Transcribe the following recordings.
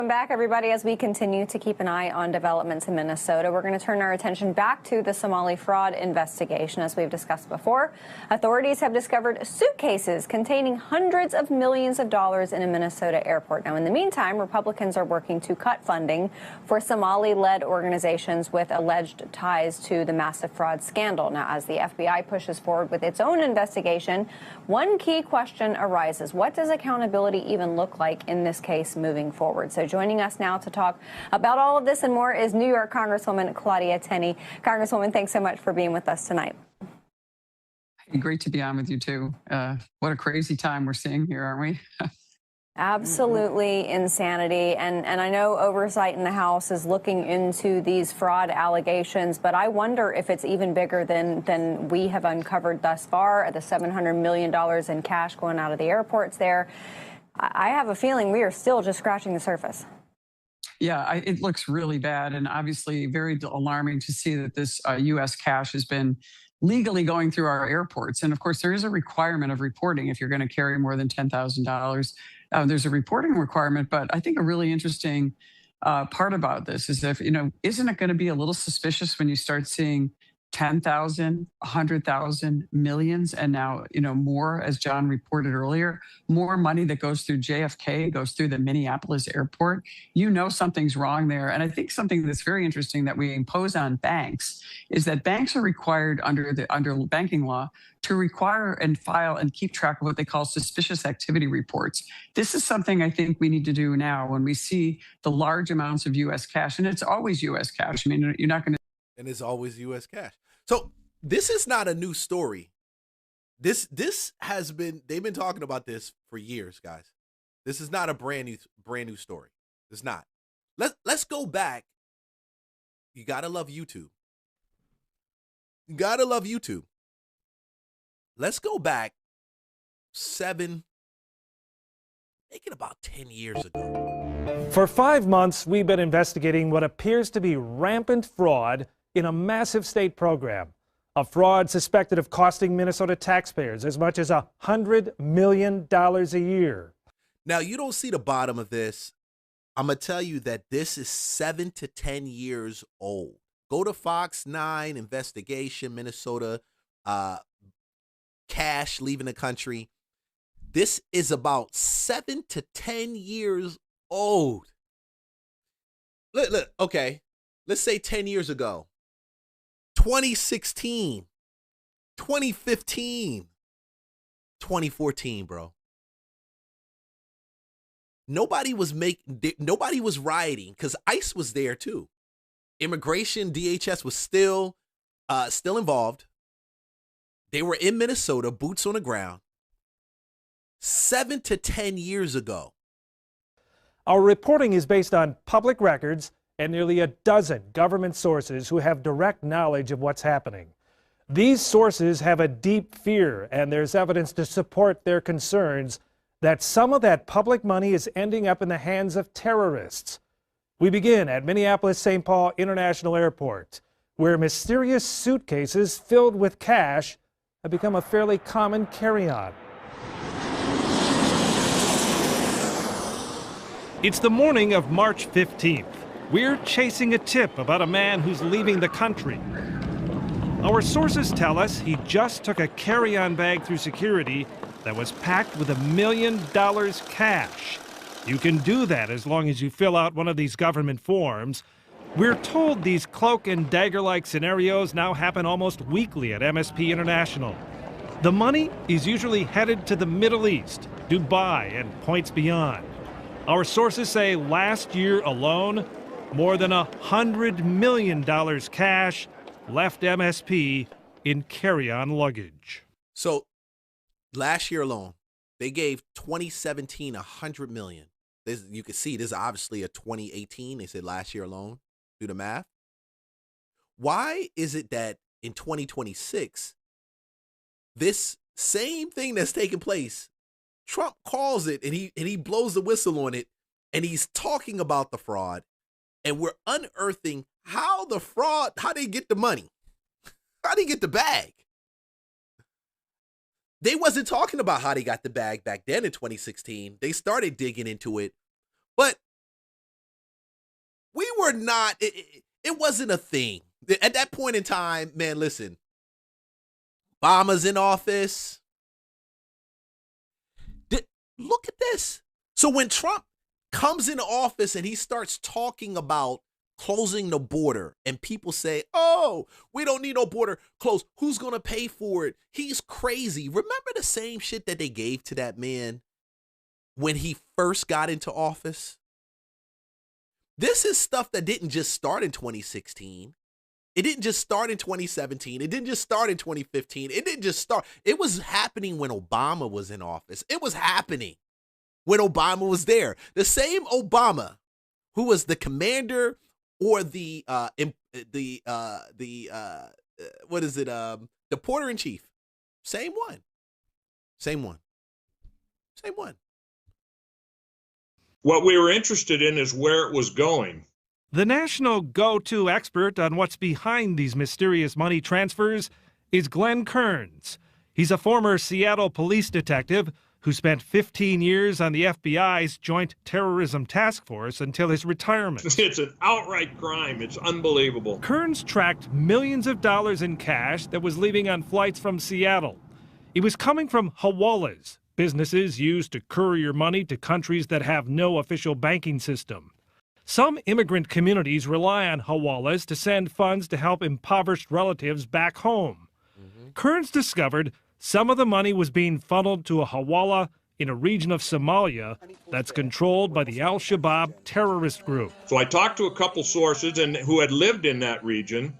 Welcome back, everybody. As we continue to keep an eye on developments in Minnesota, we're going to turn our attention back to the Somali fraud investigation. As we've discussed before, authorities have discovered suitcases containing hundreds of millions of dollars in a Minnesota airport. Now, in the meantime, Republicans are working to cut funding for Somali-led organizations with alleged ties to the massive fraud scandal. Now, as the FBI pushes forward with its own investigation, one key question arises. What does accountability even look like in this case moving forward? So joining us now to talk about all of this and more is New York Congresswoman Claudia Tenney. Congresswoman, thanks so much for being with us tonight. Great to be on with you, too. What a crazy time we're seeing here, aren't we? Absolutely insanity. And I know oversight in the House is looking into these fraud allegations, but I wonder if it's even bigger than we have uncovered thus far. The $700 million in cash going out of the airports there. I have a feeling we are still just scratching the surface. Yeah, it looks really bad and obviously very alarming to see that this U.S. cash has been legally going through our airports. And of course, there is a requirement of reporting if you're going to carry more than $10,000. There's a reporting requirement, but I think a really interesting part about this is if, isn't it going to be a little suspicious when you start seeing 10,000, 100,000, millions, and now, more, as John reported earlier, more money that goes through JFK, goes through the Minneapolis airport. Something's wrong there. And I think something that's very interesting that we impose on banks is that banks are required under banking law to require and file and keep track of what they call suspicious activity reports. This is something I think we need to do now when we see the large amounts of U.S. cash, and it's always U.S. cash. I mean, you're not going to. And it's always U.S. cash. So this is not a new story. This has been, they've been talking about this for years, guys. This is not a brand new story. It's not. Let's go back. You gotta love YouTube. You gotta love YouTube. Let's go back 7, make it about 10 years ago. For 5 months, we've been investigating what appears to be rampant fraud in a massive state program. A fraud suspected of costing Minnesota taxpayers as much as $100 million a year. Now, you don't see the bottom of this. I'm going to tell you that this is 7 to 10 years old. Go to Fox 9, investigation, Minnesota, cash leaving the country. This is about 7 to 10 years old. Look, okay. Let's say 10 years ago. 2016, 2015, 2014, bro. Nobody was rioting because ICE was there too. Immigration, DHS was still involved. They were in Minnesota, boots on the ground. 7 to 10 years ago. Our reporting is based on public records and nearly a dozen government sources who have direct knowledge of what's happening. These sources have a deep fear, and there's evidence to support their concerns that some of that public money is ending up in the hands of terrorists. We begin at Minneapolis-St. Paul International Airport, where mysterious suitcases filled with cash have become a fairly common carry-on. It's the morning of March 15th. We're chasing a tip about a man who's leaving the country. Our sources tell us he just took a carry-on bag through security that was packed with $1 million cash. You can do that as long as you fill out one of these government forms. We're told these cloak and dagger-like scenarios now happen almost weekly at MSP International. The money is usually headed to the Middle East, Dubai, and points beyond. Our sources say last year alone, more than $100 million cash left MSP in carry-on luggage. So last year alone, they gave 2017 $100 million. You can see this is obviously a 2018. They said last year alone. Do the math. Why is it that in 2026, this same thing that's taking place, Trump calls it and he blows the whistle on it, and he's talking about the fraud, and we're unearthing how they get the money, how they get the bag. They wasn't talking about how they got the bag back then in 2016. They started digging into it, but were not, it wasn't a thing. At that point in time, man, listen, Obama's in office. Look at this. So when Trump comes into office and he starts talking about closing the border and people say, oh, we don't need no border closed. Who's going to pay for it? He's crazy. Remember the same shit that they gave to that man when he first got into office? This is stuff that didn't just start in 2016. It didn't just start in 2017. It didn't just start in 2015. It didn't just start. It was happening when Obama was in office. It was happening when Obama was there. The same Obama who was the commander or the porter in chief. Same one. Same one. Same one. What we were interested in is where it was going. The national go-to expert on what's behind these mysterious money transfers is Glenn Kearns. He's a former Seattle police detective who spent 15 years on the FBI's Joint Terrorism Task Force until his retirement. It's an outright crime. It's unbelievable. Kearns tracked millions of dollars in cash that was leaving on flights from Seattle. It was coming from hawalas, businesses used to courier money to countries that have no official banking system. Some immigrant communities rely on hawalas to send funds to help impoverished relatives back home. Kearns discovered some of the money was being funneled to a hawala in a region of Somalia that's controlled by the Al-Shabaab terrorist group. So I talked to a couple sources who had lived in that region,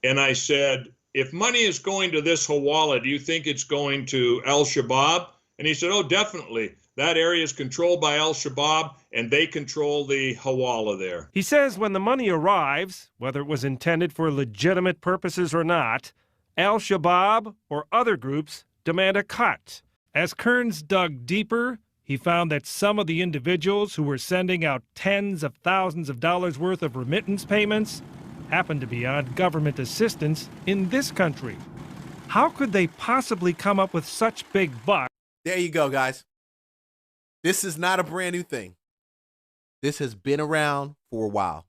and I said, if money is going to this hawala, do you think it's going to Al-Shabaab? And he said, oh, definitely. That area is controlled by Al-Shabaab, and they control the hawala there. He says when the money arrives, whether it was intended for legitimate purposes or not, Al-Shabaab or other groups demand a cut. As Kearns dug deeper, he found that some of the individuals who were sending out tens of thousands of dollars worth of remittance payments happened to be on government assistance in this country. How could they possibly come up with such big bucks? There you go, guys. This is not a brand new thing. This has been around for a while.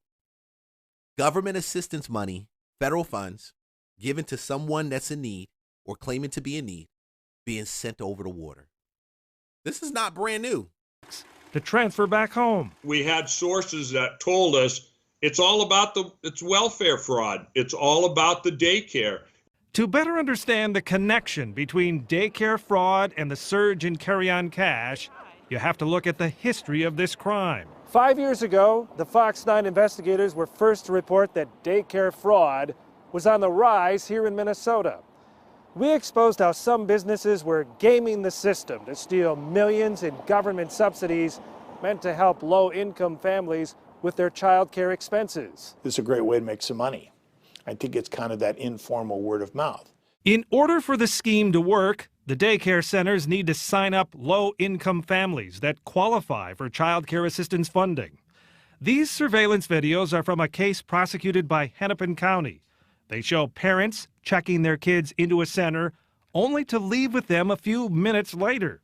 Government assistance money, federal funds, given to someone that's in need or claiming to be in need, being sent over the water. This is not brand new. To transfer back home. We had sources that told us it's all about it's welfare fraud. It's all about the daycare. To better understand the connection between daycare fraud and the surge in carry-on cash, you have to look at the history of this crime. 5 years ago, the Fox 9 investigators were first to report that daycare fraud was on the rise here in Minnesota. We exposed how some businesses were gaming the system to steal millions in government subsidies meant to help low-income families with their child care expenses. This is a great way to make some money. I think it's kind of that informal word of mouth. In order for the scheme to work, the daycare centers need to sign up low-income families that qualify for child care assistance funding. These surveillance videos are from a case prosecuted by Hennepin County. They show parents checking their kids into a center only to leave with them a few minutes later.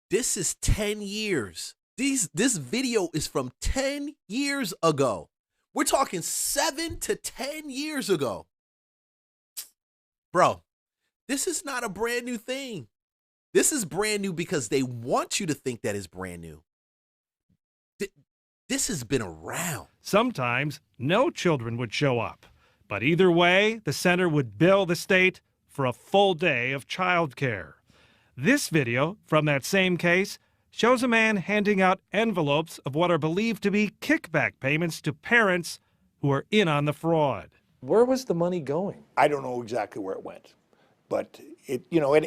This is 10 years. This video is from 10 years ago. We're talking 7 to 10 years ago. Bro, this is not a brand new thing. This is brand new because they want you to think that it's brand new. This has been around. Sometimes no children would show up. But either way, the center would bill the state for a full day of child care. This video from that same case shows a man handing out envelopes of what are believed to be kickback payments to parents who are in on the fraud. Where was the money going? I don't know exactly where it went, but it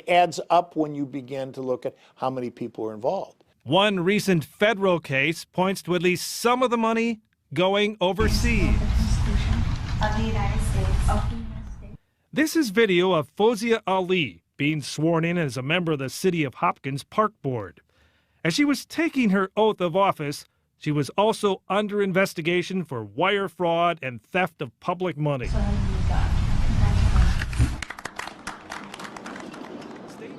adds up when you begin to look at how many people are involved. One recent federal case points to at least some of the money going overseas. Of the United States. This is video of Fozia Ali being sworn in as a member of the City of Hopkins Park Board. As she was taking her oath of office, she was also under investigation for wire fraud and theft of public money.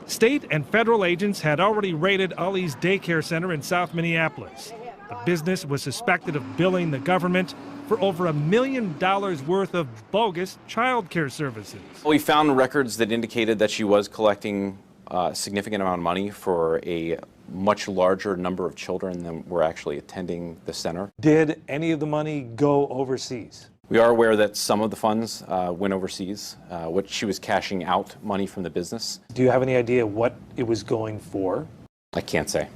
State and federal agents had already raided Ali's daycare center in South Minneapolis. The business was suspected of billing the government for over $1 million worth of bogus child care services. We found records that indicated that she was collecting a significant amount of money for a much larger number of children than were actually attending the center. Did any of the money go overseas? We are aware that some of the funds went overseas, which she was cashing out money from the business. Do you have any idea what it was going for? I can't say.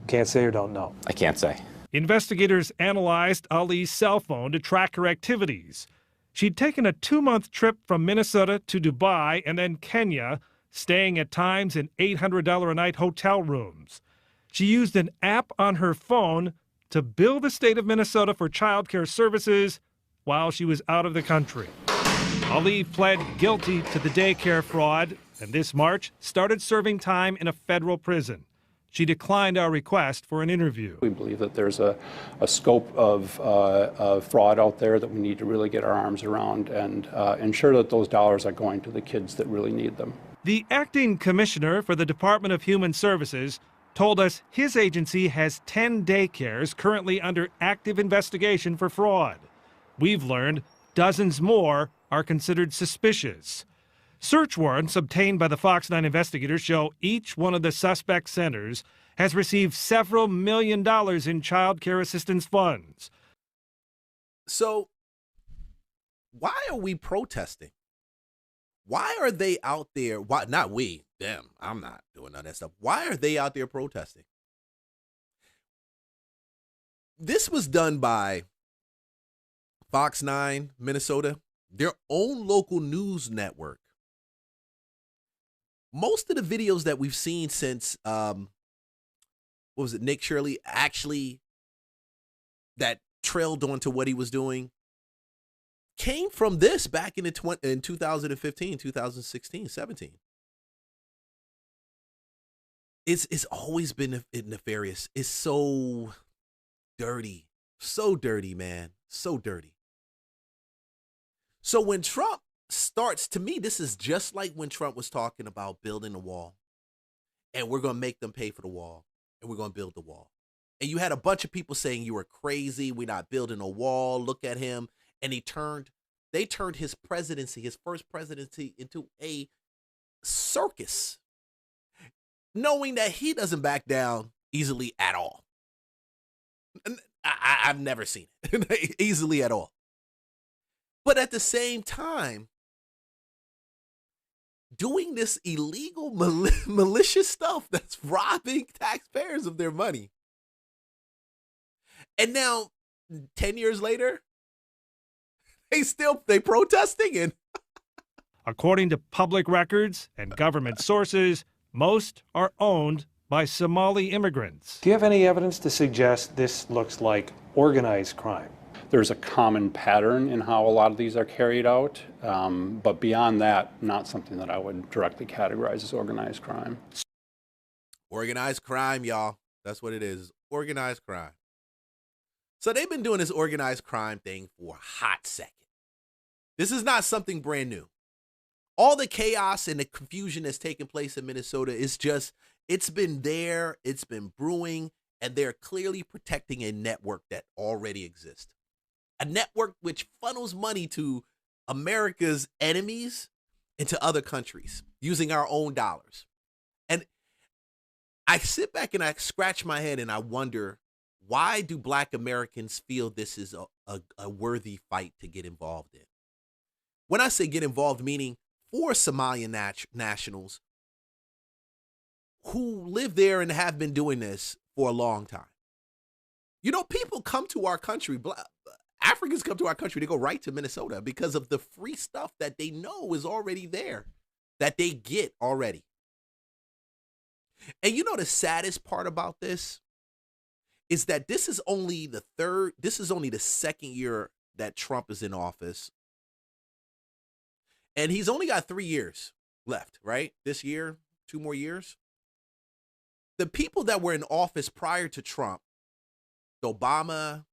Can't say or don't know? I can't say. Investigators analyzed Ali's cell phone to track her activities. She'd taken a 2-month trip from Minnesota to Dubai and then Kenya, staying at times in $800 a night hotel rooms. She used an app on her phone to bill the state of Minnesota for child care services while she was out of the country. Ali pled guilty to the daycare fraud and this March started serving time in a federal prison. She declined our request for an interview. We believe that there's a scope of fraud out there that we need to really get our arms around and ensure that those dollars are going to the kids that really need them. The acting commissioner for the Department of Human Services told us his agency has 10 daycares currently under active investigation for fraud. We've learned dozens more are considered suspicious. Search warrants obtained by the Fox 9 investigators show each one of the suspect centers has received several $1 million in child care assistance funds. So why are we protesting? Why are they out there? Why not we? Them. I'm not doing none of that stuff. Why are they out there protesting? This was done by Fox 9 Minnesota, their own local news network. Most of the videos that we've seen since what was it, Nick Shirley actually that trailed onto what he was doing came from this back in 2015, 2016, 17. It's always been nefarious. It's so dirty, man, so dirty. So when Trump starts, to me, this is just like when Trump was talking about building a wall, and we're going to make them pay for the wall, and we're going to build the wall. And you had a bunch of people saying you were crazy, we're not building a wall, look at him. And they turned his presidency, his first presidency, into a circus, knowing that he doesn't back down easily at all. I've never seen it easily at all. But at the same time, doing this illegal, malicious stuff that's robbing taxpayers of their money. And now, 10 years later, they protesting. And according to public records and government sources, most are owned by Somali immigrants. Do you have any evidence to suggest this looks like organized crime? There's a common pattern in how a lot of these are carried out, but beyond that, not something that I would directly categorize as organized crime. Organized crime, y'all. That's what it is. Organized crime. So they've been doing this organized crime thing for a hot second. This is not something brand new. All the chaos and the confusion that's taking place in Minnesota is just, it's been there, it's been brewing, and they're clearly protecting a network that already exists. A network which funnels money to America's enemies and to other countries using our own dollars. And I sit back and I scratch my head and I wonder, why do Black Americans feel this is a worthy fight to get involved in? When I say get involved, meaning for Somalian nationals who live there and have been doing this for a long time. You know, people come to our country, Africans come to our country, they go right to Minnesota because of the free stuff that they know is already there, that they get already. And you know the saddest part about this is that this is only the second year that Trump is in office. And he's only got 3 years left, right? This year, 2 more years. The people that were in office prior to Trump, Obama,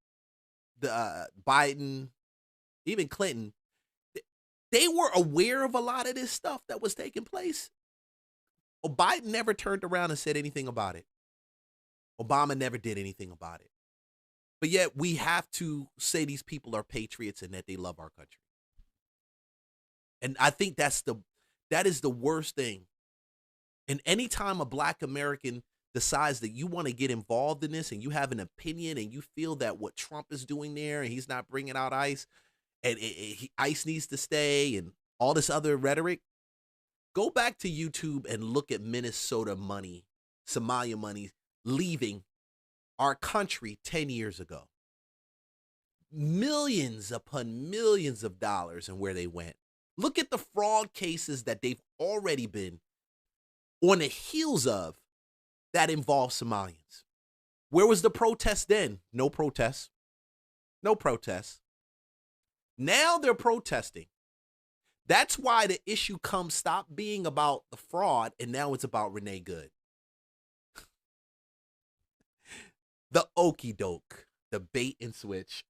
Biden, even Clinton, they were aware of a lot of this stuff that was taking place. Biden never turned around and said anything about it. Obama never did anything about it. But yet we have to say these people are patriots and that they love our country. And I think that is the worst thing. And anytime a Black American decides that you want to get involved in this and you have an opinion and you feel that what Trump is doing there and he's not bringing out ICE and ICE needs to stay and all this other rhetoric, go back to YouTube and look at Minnesota money, Somalia money leaving our country 10 years ago. Millions upon millions of dollars and where they went. Look at the fraud cases that they've already been on the heels of that involve Somalians. Where was the protest then? No protests. No protests. Now they're protesting. That's why the issue stopped being about the fraud, and now it's about Renee Good. The okey doke, the bait and switch.